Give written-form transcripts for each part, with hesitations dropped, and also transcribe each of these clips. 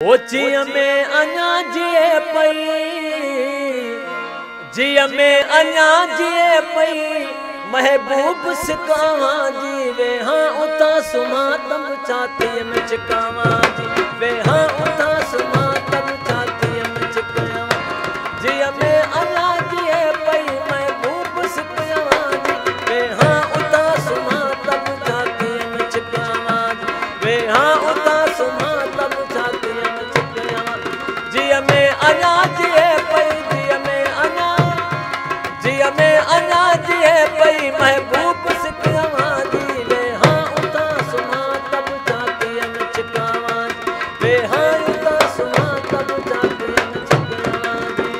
ओ जिय में अञा जिए पई, जिय में अञा जिए पई, महबूब सिकावा जी वे हाँ उता सुमा तब छाती में चिकावा जी वे हाँ उता सुमा तब छाती में चिकावा। जिय में अञा जिए पई, महबूब सिकावा जी वे हाँ उता सुमा तब छाती में चिकावा जी वे हाँ उता सुमा तब छाती में चिकावा। जिय में अञा जिए पई, जिय में अञा, जिय में अञा जिए पई, महबूब सिकावा जी वे हाँ उता सुमा तब छाती में चिकावा जी वे हाँ उता सुमा तब छाती में चिकावा जी।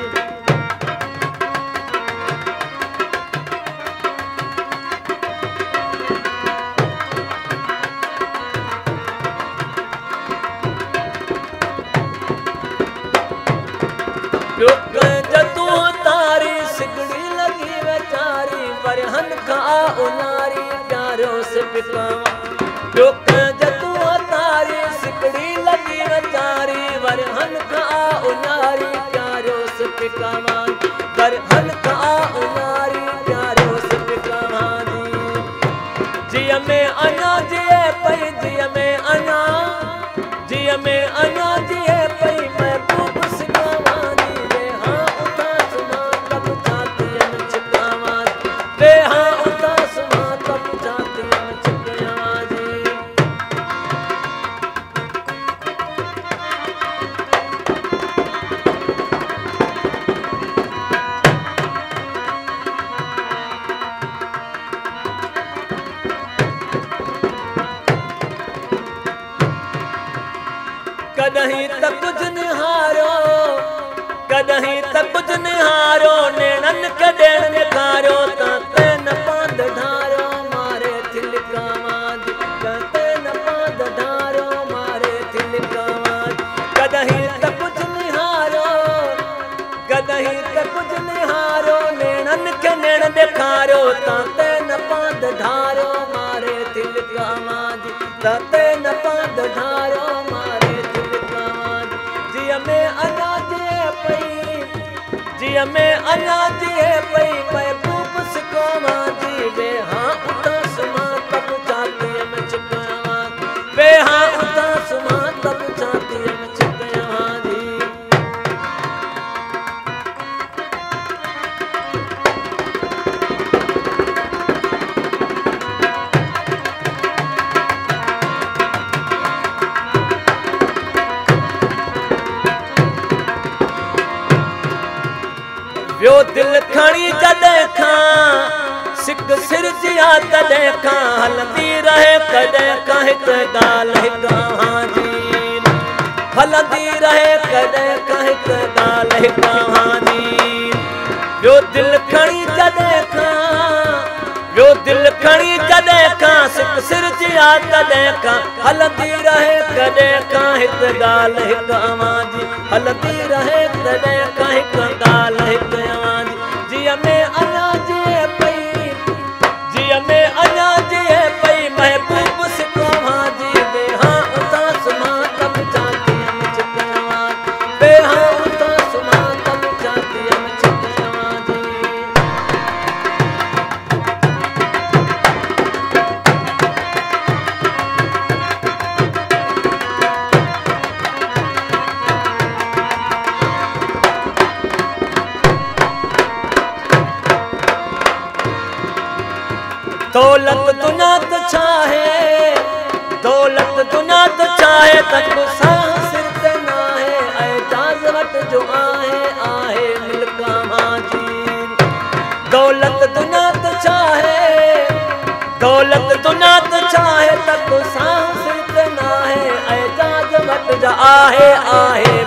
जतू तारी सिगड़ी लगी बेचारी, वरहन का उनारी प्यारो से पिकावा। जतू तारी सिगड़ी लगी बेचारी, वरहन का उनारी प्यारो से पिकावा, वरहन का उनारी प्यारो से पिकावा जी। जिय में अञा जिए पई, जिय में अञा, जिय में अञा जिए पई, महबूब सिकावा जी वे हाँ उता सुमा तब छाती में चिकावा वे हाँ उता सुमा तब छाती में चिकावा जी। कदहीं त कुछ निहारो, कदहीं त कुछ निहारो, नेणन के डेण निखारो, ताते न पांद ढारो मारे थिलकावा जी, ताते न पांद ढारो मारे थिलकावा जी। कदहीं त कुछ निहारो, कदहीं त कुछ निहारो, नेणन के नेण निखारो, ताते न पांद ढारो मारे थिलकावा जी, ताते न पांद ढारो मारे। जिय में अञा जिए पई, जिय में अञा जिए पई, महबूब सिकावा जी वे हाँ उता सुमा तब छाती में चिकावा वे हाँ उता सुमा तब छाती में चिकावा जी। व्यो दिल खणी जॾहिं खां सिक सिर जिया तॾहिं खां, हलंदी रहे कॾहिं खां हिक ॻाल्हि कहां जी, हलंदी रहे कॾहिं खां हिक ॻाल्हि कहां जी। व्यो दिल खणी जॾहिं खां, व्यो दिल खणी जॾहिं खां सिक सिर जिया तॾहिं खां, हलंदी रहे कॾहिं खां हिक ॻाल्हि कहां जी, हलंदी रहे कॾहिं खां हिक ॻाल्हि कहां जी। जिय में अञा जिए पई, जिय में अञा जिए पई, महबूब सिकावा जी वे हाँ उता सुमा तब छाती में चिकावा वे हाँ उता सुमा तब छाती में चिकावा जी। दौलत दुनिया तो चाहे, दौलत दुनिया तो चाहे, तक साह सिर ते ना है, एजाज वट जो आहे आहे मिलकावा जी। दौलत दुनिया तो चाहे, दौलत दुनिया तो चाहे, तक साह सिर ते ना है, एजाज वट जो आहे आहे